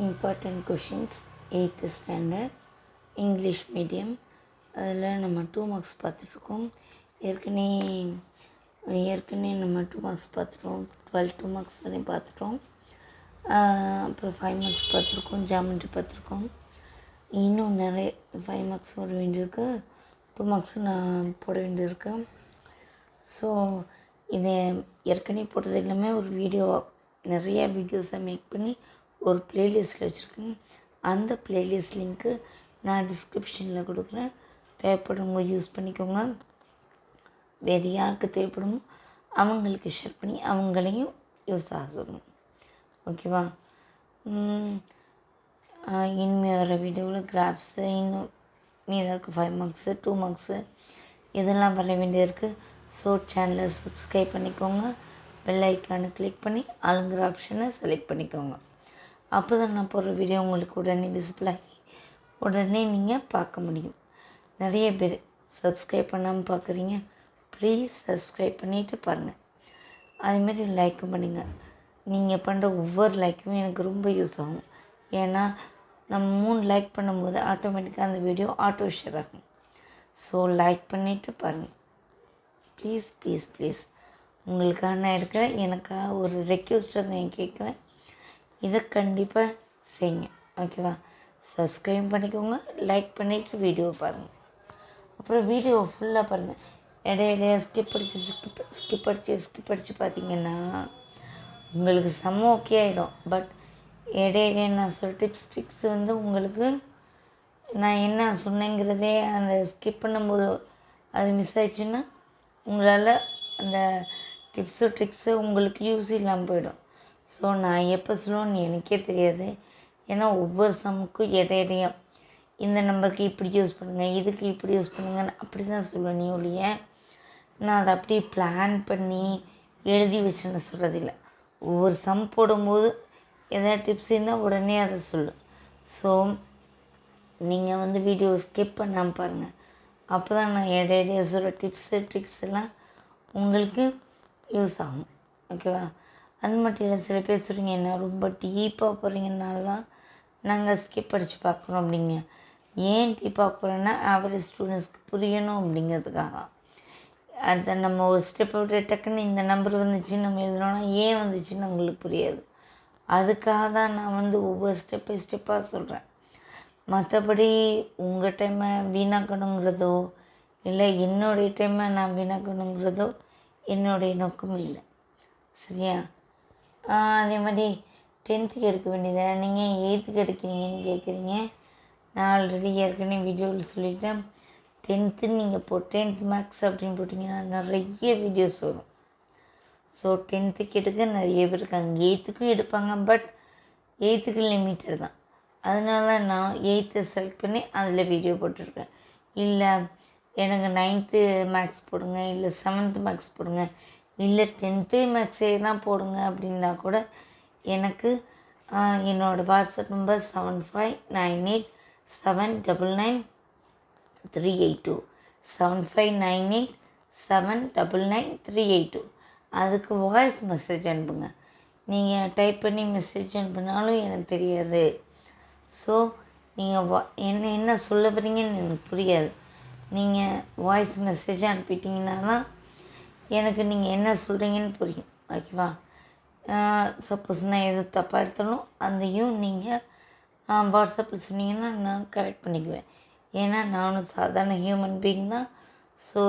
Important questions 8th standard English medium. அதில் நம்ம 2 marks பார்த்துட்ருக்கோம். ஏற்கனவே நம்ம 2 மார்க்ஸ் பார்த்துட்டோம். 2 மார்க்ஸ் வரையும் பார்த்துட்டோம். அப்புறம் 5 மார்க்ஸ் பார்த்துருக்கோம். ஜாமெண்ட்ரி பார்த்துருக்கோம். இன்னும் நிறைய 5 மார்க்ஸ் வர வேண்டியிருக்கு. 2 மார்க்ஸும் நான் போட வேண்டியிருக்கு. ஸோ இதை ஏற்கனவே போட்டது எல்லாமே ஒரு நிறைய வீடியோஸை மேக் பண்ணி ஒரு ப்ளேலிஸ்ட்டில் வச்சுருக்கேன். அந்த ப்ளேலிஸ்ட் லிங்க்கு நான் டிஸ்கிரிப்ஷனில் கொடுக்குறேன். தேவைப்படுறவங்க யூஸ் பண்ணிக்கோங்க. வேறு யாருக்கு தேவைப்படுமோ அவங்களுக்கு ஷேர் பண்ணி அவங்களையும் யூஸ் ஆக சொல்லணும். ஓகேவா? இனிமேல் வர வீடியோவில் கிராஃப்ஸு இன்னும் மீதாக இருக்குது 5 மார்க்ஸு 2 மார்க்ஸு இதெல்லாம் வர வேண்டியிருக்கு. ஸோ சேனலை சப்ஸ்கிரைப் பண்ணிக்கோங்க. பெல் ஐக்கானை கிளிக் பண்ணி ஆளுங்கிற ஆப்ஷனை செலக்ட் பண்ணிக்கோங்க. அப்போ தான் நான் போடுற வீடியோ உங்களுக்கு உடனே விசிபிள் ஆகி உடனே நீங்கள் பார்க்க முடியும். நிறைய பேர் சப்ஸ்கிரைப் பண்ணாமல் பார்க்குறீங்க. ப்ளீஸ் சப்ஸ்கிரைப் பண்ணிவிட்டு பாருங்கள். அதுமாரி லைக்கும் பண்ணுங்கள். நீங்கள் பண்ணுற ஒவ்வொரு லைக்கும் எனக்கு ரொம்ப யூஸ் ஆகும். ஏன்னா நம்ம 3 லைக் பண்ணும்போது ஆட்டோமேட்டிக்காக அந்த வீடியோ ஆட்டோ ஷேர் ஆகும். ஸோ லைக் பண்ணிவிட்டு பாருங்கள். ப்ளீஸ் ப்ளீஸ் ப்ளீஸ் உங்களுக்காக நான் எடுக்கிறேன். எனக்காக ஒரு ரெக்வெஸ்ட் நான் கேட்குறேன். இதை கண்டிப்பாக செய்யுங்க. ஓகேவா? சப்ஸ்கிரைப் பண்ணிக்கோங்க. லைக் பண்ணிவிட்டு வீடியோ பாருங்கள். அப்புறம் வீடியோ ஃபுல்லாக பாருங்கள். இடையிடையே ஸ்கிப் அடித்து பார்த்தீங்கன்னா உங்களுக்கு செம்ம ஓகே ஆகிடும். பட் இடையிடையே நான் சொல்ல ட்ரிக்ஸ் உங்களுக்கு நான் என்ன சொன்னேங்கிறதே அந்த ஸ்கிப் பண்ணும்போது அது மிஸ் ஆயிடுச்சுன்னா உங்களால் அந்த ட்ரிக்ஸு உங்களுக்கு யூஸ் இல்லாமல் போயிடும். ஸோ நான் எப்போ சொல்லுவேன்னு எனக்கே தெரியாது. ஏன்னா ஒவ்வொரு சம்முக்கும் இடையிடையும் இந்த நம்பருக்கு இப்படி யூஸ் பண்ணுங்கள், இதுக்கு இப்படி யூஸ் பண்ணுங்கன்னு அப்படி தான் சொல்லுவேன். நீ ஒழிய நான் அதை அப்படியே பிளான் பண்ணி எழுதி வச்சுன்னு சொல்கிறதில்ல. ஒவ்வொரு சம் போடும்போது எதாவது டிப்ஸ் இருந்தால் உடனே அதை சொல்லு. ஸோ நீங்கள் வீடியோ ஸ்கிப் பண்ணாமல் பாருங்கள். அப்போ தான் நான் இடையிடையே சொல்கிற ட்ரிக்ஸ் எல்லாம் உங்களுக்கு யூஸ் ஆகும். ஓகேவா? அது மட்டும் இல்லை, சில பேர் சொல்கிறீங்க என்ன ரொம்ப டீப்பாக போகிறீங்கனால தான் நாங்கள் ஸ்கிப் அடித்து பார்க்குறோம் அப்படிங்க. ஏன் டீப்பாக போகிறோன்னா ஆவரேஜ் ஸ்டூடெண்ட்ஸ்க்கு புரியணும் அப்படிங்கிறதுக்காக. அடுத்த நம்ம ஒரு ஸ்டெப் விட்டு டக்குன்னு இந்த நம்பர் வந்துச்சு நம்ம எழுதுனோன்னா ஏன் வந்துச்சுன்னு உங்களுக்கு புரியாது. அதுக்காக தான் நான் ஒவ்வொரு ஸ்டெப்பாக சொல்கிறேன். மற்றபடி உங்கள் டைமை வீணாக்கணுங்கிறதோ இல்லை என்னுடைய டைமை நான் வீணாக்கணுங்கிறதோ என்னுடைய நோக்கமும் இல்லை. சரியா? அதே மாதிரி 10th எடுக்க வேண்டியதை நீங்கள் 8th எடுக்கிறீங்கன்னு கேட்குறீங்க. நான் ஆல்ரெடி ஏற்கனவே வீடியோவில் சொல்லிட்டேன். 10th நீங்கள் 10th மேக்ஸ் அப்படின்னு போட்டிங்கன்னா நிறைய வீடியோஸ் வரும். ஸோ 10th எடுக்க நிறைய பேர் இருக்காங்க. 8th எடுப்பாங்க. பட் 8th லிமிட்டட் தான். அதனால தான் நான் 8th செலக்ட் பண்ணி அதில் வீடியோ போட்டிருக்கேன். இல்லை எனக்கு 9th மேக்ஸ் போடுங்க, இல்லை 7th மேக்ஸ் போடுங்க, இல்லை 10th மேக்ஸே தான் போடுங்க அப்படின்னா கூட எனக்கு என்னோடய வாட்ஸ்அப் நம்பர் 7598799382 7598799382. அதுக்கு வாய்ஸ் மெசேஜ் அனுப்புங்க. நீங்கள் டைப் பண்ணி மெசேஜ் அனுப்புனாலும் எனக்கு தெரியாது. ஸோ நீங்கள் என்ன சொல்ல போகிறீங்கன்னு எனக்கு புரியாது. நீங்கள் வாய்ஸ் மெசேஜ் அனுப்பிட்டீங்கன்னா தான் எனக்கு நீங்கள் என்ன சொல்கிறீங்கன்னு புரியும். ஓகேவா? சப்போஸ் நான் எதுவும் தப்பாக எடுத்தாலும் அதையும் நீங்கள் வாட்ஸ்அப்பில் சொன்னீங்கன்னா நான் கரெக்ட் பண்ணிக்குவேன். ஏன்னா நானும் சாதாரண ஹியூமன் பீயிங் தான். ஸோ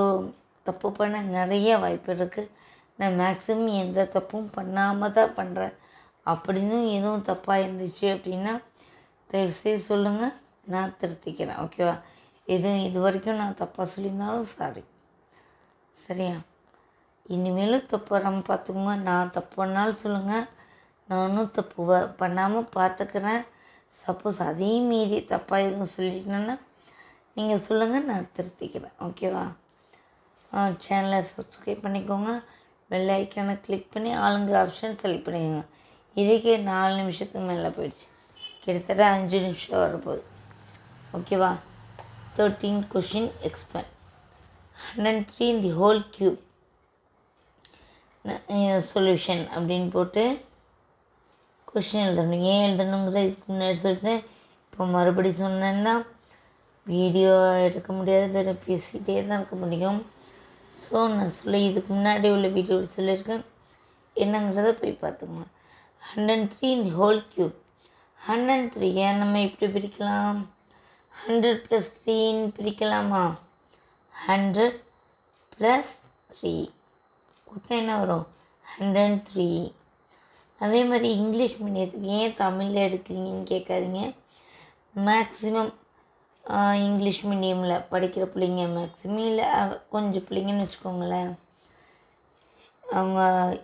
தப்பு பண்ண நிறைய வாய்ப்பு இருக்குது. நான் மேக்ஸிமம் எந்த தப்பும் பண்ணாமல் தான் பண்ணுறேன். அப்படின்னு எதுவும் தப்பாக இருந்துச்சு அப்படின்னா தயவுசெய்து சொல்லுங்கள், நான் திருத்திக்கிறேன். ஓகேவா? எதுவும் இது வரைக்கும் நான் தப்பாக சொல்லியிருந்தாலும் சாரி. சரியா? இனிமேலும் தப்பு வராமல் பார்த்துக்கோங்க. நான் தப்பு பண்ணாலும் சொல்லுங்கள், நானும் தப்பு பண்ணாமல் பார்த்துக்கிறேன். சப்போஸ் அதையும் மீறி தப்பாக எதுவும் சொல்லிட்டேன்னா நீங்கள் சொல்லுங்கள், நான் திருத்திக்கிறேன். ஓகேவா? சேனலை சப்ஸ்கிரைப் பண்ணிக்கோங்க. பெல் ஐக்கானை கிளிக் பண்ணி ஆளுங்கிற ஆப்ஷன் செலக்ட் பண்ணிக்கோங்க. இதுக்கே 4 நிமிஷத்துக்கு மேலே போயிடுச்சு. கிட்டத்தட்ட 5 நிமிஷம் வரப்போகுது. ஓகேவா? 13 question expand 103 in the whole cube solution அப்படின்னு போட்டு கொஷின் எழுதணும். ஏன் எழுதணுங்கிறத இதுக்கு முன்னாடி சொல்லிட்டேன். இப்போ மறுபடி சொன்னேன்னா வீடியோ எடுக்க முடியாது, வேறு பேசிகிட்டே தான் இருக்க முடியும். ஸோ நான் இதுக்கு முன்னாடி உள்ள வீடியோ சொல்லியிருக்கேன், என்னங்கிறத போய் பார்த்துக்கோங்க. 103 இந்த ஹோல் க்யூப். 103 ஏன் நம்ம எப்படி பிரிக்கலாம்? 100 + 3 பிரிக்கலாமா? 100 + 3 கூட்டினா என்ன வரும்? 103. அதே மாதிரி இங்கிலீஷ் மீடியத்துக்கு ஏன் தமிழில் எடுக்கிறீங்கன்னு கேட்காதீங்க. மேக்ஸிமம் இங்கிலீஷ் மீடியமில் படிக்கிற பிள்ளைங்க, மேக்ஸிமம் இல்லை கொஞ்சம் பிள்ளைங்கன்னு வச்சுக்கோங்களேன், அவங்க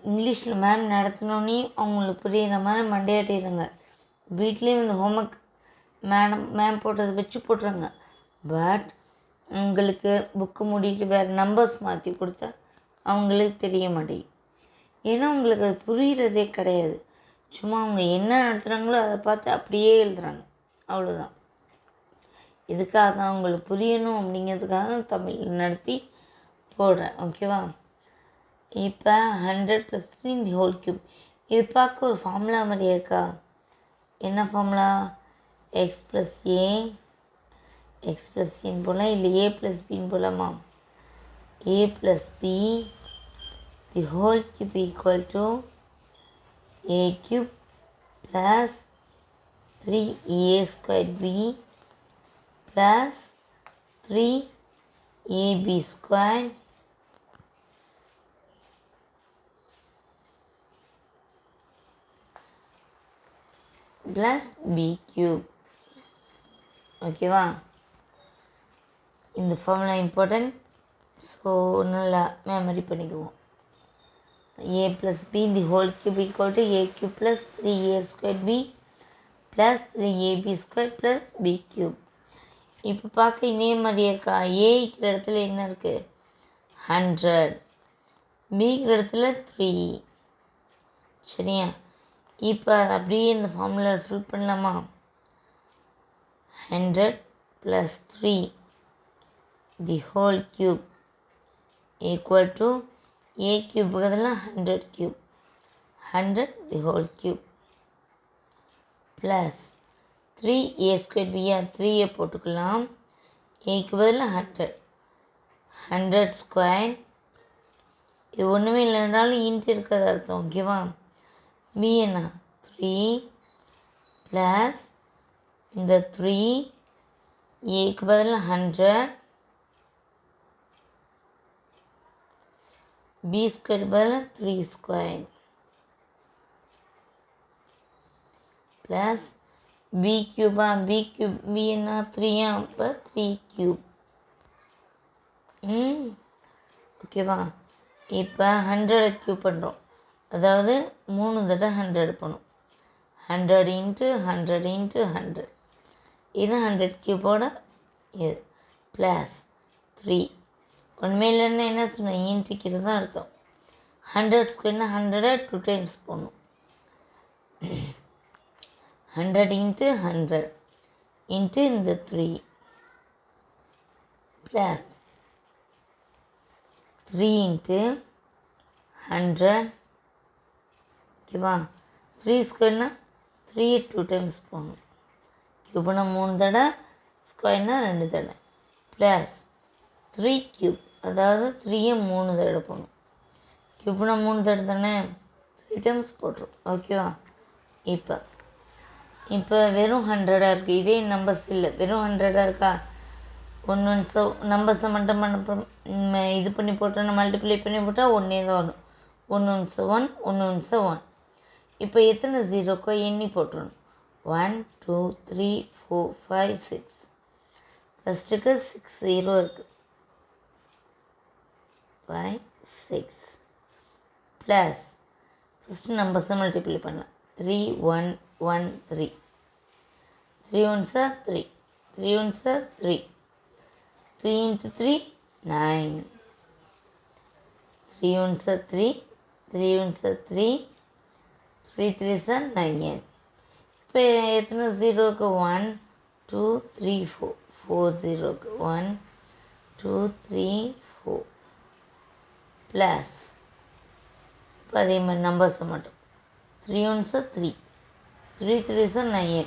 இங்கிலீஷில் மேம் நடத்தினோன்னே அவங்களுக்கு புரியிற மாதிரி மண்டையாட்டிடுங்க. வீட்லேயும் இந்த ஹோம்ஒர்க் மேம் போட்டதை வச்சு போட்டுருங்க. பட் உங்களுக்கு புக்கு மூடிட்டு வேறு நம்பர்ஸ் மாற்றி கொடுத்தா அவங்களுக்கு தெரிய மாட்டேங்குது. ஏன்னா உங்களுக்கு அது புரிகிறதே கிடையாது. சும்மா அவங்க என்ன நடத்துகிறாங்களோ அதை பார்த்து அப்படியே எழுதுகிறாங்க, அவ்வளோதான். இதுக்காக தான் அவங்களுக்கு புரியணும் அப்படிங்கிறதுக்காக தான் தமிழ் நடத்தி போடுறேன். ஓகேவா? இப்போ 100 + 3 இந்த ஹோல் க்யூப். இது பார்க்க ஒரு ஃபார்முலா மாதிரியே இருக்கா? என்ன formula? x + a x + a போடலாம், இல்லை a + bன்னு போடலாமா? a + b the whole cube equal to a³ plus 3a² b plus 3ab² plus b³. ஓகேவா? இந்த ஃபார்முலா இம்பார்ட்டன்ட். ஸோ நல்லா மெமரி பண்ணிக்குவோம். a + b the whole cube equal to a³ plus 3a² b plus 3ab² plus b³. இப்போ பார்க்க இதே மாதிரியே இருக்கா? ஏக்கிற இடத்துல என்ன இருக்குது? 100. பிங்கிற இடத்துல 3. சரியா? இப்போ அது அப்படியே இந்த ஃபார்முலா ஃபில் பண்ணலாமா? 100 + 3 the whole cube equal to a³ பதிலாக 100³ 100 the whole cube plus 3a² b 3 போட்டுக்கலாம். ஏக்கு பதிலாக 100 100². இது ஒன்றுமே இல்லைனாலும் இன்ட்டு இருக்கிறது அர்த்தம். ஓகேவா? b என்ன? 3 ப்ளஸ் இந்த 3 ஏக்கு பதிலாக 100 b² பதிலாக 3² ப்ளஸ் b³ b³ b என்ன? 3 அப்போ 3³ ஓகேவா? இப்போ 100 க்யூப் பண்ணுறோம், அதாவது 3 தடவை 100 பண்ணும். 100 × 100 × 100 இது 100 க்யூபோட இது ப்ளஸ் 3 ஒன்றுமே இல்லைன்னா என்ன சொன்னேன்? இன்ட்டிக்கிறது தான் அர்த்தம். 100² 100 2 டைம்ஸ் போடணும். 100 × 100 இன்ட்டு இந்த 3 ப்ளஸ் 3 × 100 ஓகேவா? 3² 3 2 டைம்ஸ் போடணும். க்யூப்னா 3 தடவை, ஸ்கொயர்னா 2 தடவை ப்ளஸ் 3³ அதாவது 3 3 தடவை போடணும். க்யூப்னா 3 தடவை தானே, 3 டைம்ஸ் போட்டுரும். ஓகேவா? இப்போ வெறும் 100 இருக்குது. இதே நம்பர்ஸ் இல்லை, வெறும் 100 இருக்கா? ஒன்று நம்பர்ஸை மட்டும் இது பண்ணி போட்டோன்னா மல்டிப்ளை பண்ணி போட்டால் ஒன்றே தான் வரும். 1 1 1 1 1. இப்போ எத்தனை ஜீரோக்கோ எண்ணி போட்டுருணும். 1 2 3 4 5 6. ஃபஸ்ட்டுக்கு 6 0 இருக்குது. 5 6 ப்ளஸ் ஃபஸ்ட்டு நம்பர்ஸை மல்டிப்ளை பண்ணலாம். 3 1 1 3 3 1s 3 3 1s 3 3 × 3 9 3 1s 3 3 1s 3 3 3s 9. இப்போ எத்தனை ஜீரோ இருக்குது? 1 2 3 4 4 ஜீரோ இருக்குது. 1 2 3 4 ப்ளஸ் இப்போ அதே மாதிரி நம்பர்ஸை மட்டும் 3 1s 3 3 3s are 9,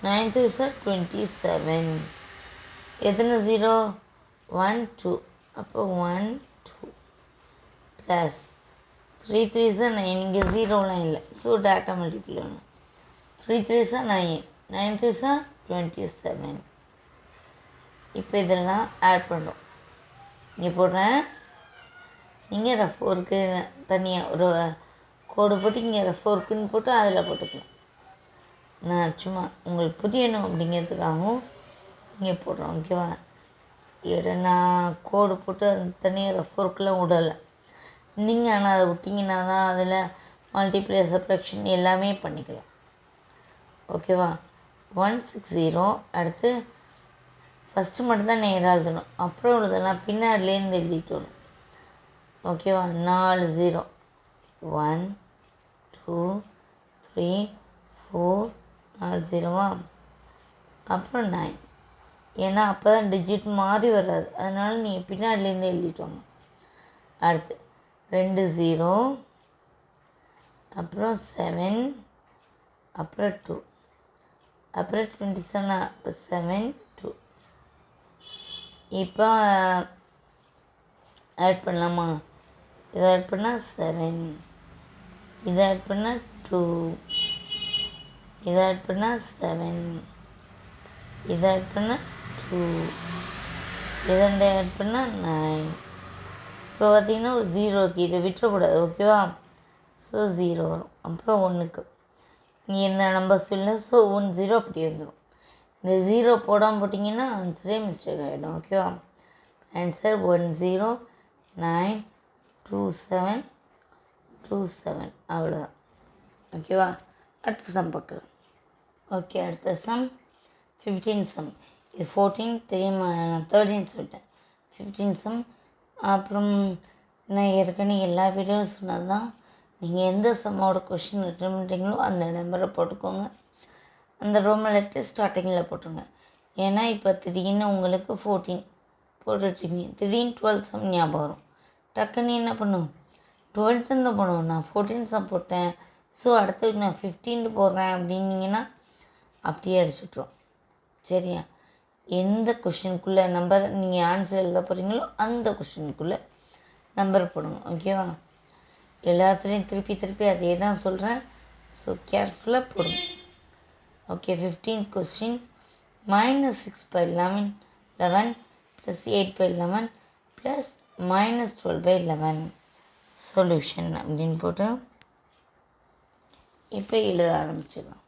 9 3s are 27. எத்தனை ஜீரோ? 1 2. அப்போ 1 2 ப்ளஸ் 3 3s are 9. இங்கே ஜீரோலாம் இல்லை, ஸோ டேட்டா மல்டிப்ளை பண்ணணும். 3 3s are 9, 9 3s are 27. இப்போ இதெல்லாம் ஆட் பண்ணுறோம். இங்கே போடுறேன். நீங்கள் ரஃப் ஒர்க்கு தனியாக ஒரு கோடு போட்டு இங்கே ரஃப் ஒர்க்குன்னு போட்டு அதில் போட்டுக்கலாம். நான் சும்மா உங்களுக்கு புரியணும் அப்படிங்கிறதுக்காகவும் இங்கே போடுறோம். ஓகேவா? நான் கோடு போட்டு அந்த தனியாக ரஃப் ஒர்க்கெலாம் விடலை. நீங்கள் ஆனால் அதை விட்டிங்கன்னா தான் அதில் மல்டிப்ளை சப்ராக்ஷன் எல்லாமே பண்ணிக்கலாம். ஓகேவா? 160. அடுத்து ஃபஸ்ட்டு மட்டும்தான் நேராக எழுதணும், அப்புறம் எழுதலாம் பின்னாடிலேருந்து எழுதிட்டு வரும். ஓகேவா? 4 0. 1 2 3 4 4 0வா? அப்புறம் 9. ஏன்னா அப்போ தான் டிஜிட் மாறி வராது, அதனால் நீங்கள் பின்னாடிலேருந்து எழுதிட்டு வாங்க. அடுத்து 2 0, அப்புறம் 7, அப்புறம் 2, அப்புறம் 27. அப்போ 7 2. இப்போ ஆட் பண்ணலாமா? இதை ஆட் பண்ணால் 7, இதை ஆட் பண்ணால் 2, இதை ஆட் பண்ணால் 7, இதை ஆட் பண்ணால் 2, இதை ஆட் பண்ணால் 9. இப்போ பார்த்திங்கன்னா ஒரு 0க்கு இதை விட்டுறக்கூடாது. ஓகேவா? ஸோ 0 வரும். அப்புறம் 1க்கு இங்கே எந்த நம்பர்ஸ் இல்லை, ஸோ 1 0 அப்படி வந்துடும். இந்த 0 போடாமல் போட்டிங்கன்னா ஆன்சரே மிஸ்டேக் ஆகிடும். ஓகேவா? ஆன்சர் 1 0 9 2 7 2 7. அவ்வளோதான். ஓகேவா? அடுத்த சம் பார்க்கலாம். ஓகே, அடுத்த சம் 15 சம். இது 14 தெரியுமா? நான் 13 சொல்லிட்டேன். 15 சம். அப்புறம் நான் ஏற்கனவே எல்லா வீடியோவும் சொன்னது தான். நீங்கள் எந்த சம்மோட கொஷின் ரிட்டர்ன் பண்ணுறீங்களோ அந்த நம்பரை போட்டுக்கோங்க. அந்த ரோமன் லெட்டர் ஸ்டார்டிங்கில் போட்டுருங்க. ஏன்னா இப்போ திடீர்னு உங்களுக்கு 14 போட்டுட்ருக்கீங்க, திடீர்னு 12 சம் ஞாபகம் வரும். டக்குன்னு என்ன பண்ணும்? 12th தான் போடுவோம். நான் 14 சம் போட்டேன், ஸோ அடுத்து நான் 15 போடுறேன் அப்படின்னீங்கன்னா அப்படியே அடிச்சுட்ருவோம். சரியா? எந்த கொஷினுக்குள்ளே நம்பர் நீங்கள் ஆன்சர் எழுத போகிறீங்களோ அந்த கொஷினுக்குள்ளே நம்பர் போடுங்க. ஓகேவா? எல்லாத்துலேயும் திருப்பி திருப்பி அதே தான் சொல்கிறேன், ஸோ கேர்ஃபுல்லாக போடுங்க. Okay, 15th question. -6/11 11 + 8/11 + -12/11 சொல்யூஷன் அப்படின்னு போட்டு இப்போ எழுத ஆரம்பிச்சிடலாம்.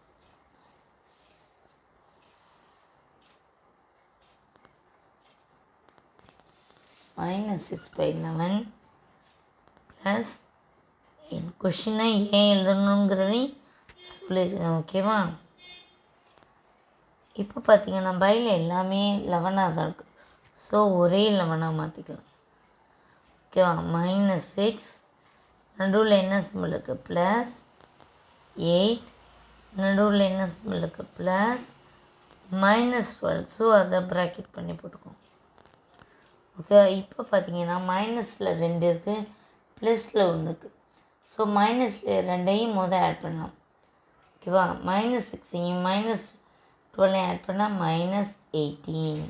-6/11 ப்ளஸ் என் கொஷினை ஏன் எழுதணுங்கிறதையும் சொல்லியிருக்கேன். ஓகேவா? இப்போ பார்த்தீங்கன்னா பையில் எல்லாமே 11ஆக தான் இருக்குது, ஸோ ஒரே 11ஆக மாற்றிக்கலாம். ஓகேவா? -6 நடுவில் என்ன சிம்பிள் இருக்குது? +8 நடுவில் என்ன சிம்பிள் இருக்குது? +12. ஸோ அதை ப்ராக்கெட் பண்ணி போட்டுக்கோங்க. ஓகே, இப்போ பார்த்தீங்கன்னா மைனஸில் 2 இருக்குது, ப்ளஸில் 1 இருக்குது. ஸோ மைனஸில் 2ஐயும் ஆட் பண்ணலாம். ஓகேவா? -6ஐயும் -12 ஆட் பண்ணால் -18.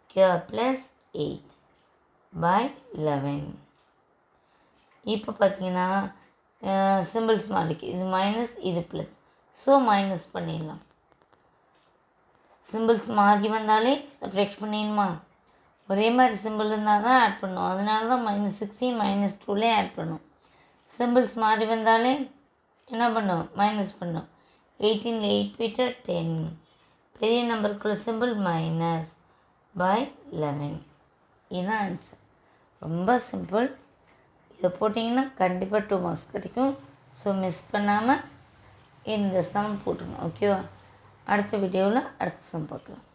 ஓகேவா? +8/11. இப்போ பார்த்தீங்கன்னா சிம்பிள்ஸ் மாறிக்கு, இது மைனஸ் இது ப்ளஸ், ஸோ மைனஸ் பண்ணிடலாம். சிம்பிள்ஸ் மாறி வந்தாலே சப்ராக்ட் பண்ணிடணுமா? ஒரே மாதிரி சிம்பிள் இருந்தால் தான் ஆட் பண்ணும், அதனால தான் -6ஐயும் -2லையும் ஆட் பண்ணும். சிம்பிள்ஸ் மாறி வந்தாலே என்ன பண்ணும்? மைனஸ் பண்ணும். 18ல் 8 போய்ட்டு 10. பெரிய நம்பருக்குள்ள சிம்பிள் -/11. இதுதான் ஆன்சர். ரொம்ப சிம்பிள். இதை போட்டிங்கன்னா கண்டிப்பாக 2 மார்க்ஸ் கிடைக்கும். ஸோ மிஸ் பண்ணாமல் இந்த சம் போட்டுருங்க. ஓகேவா? அடுத்த வீடியோவில் அடுத்த சம் பார்க்கலாம்.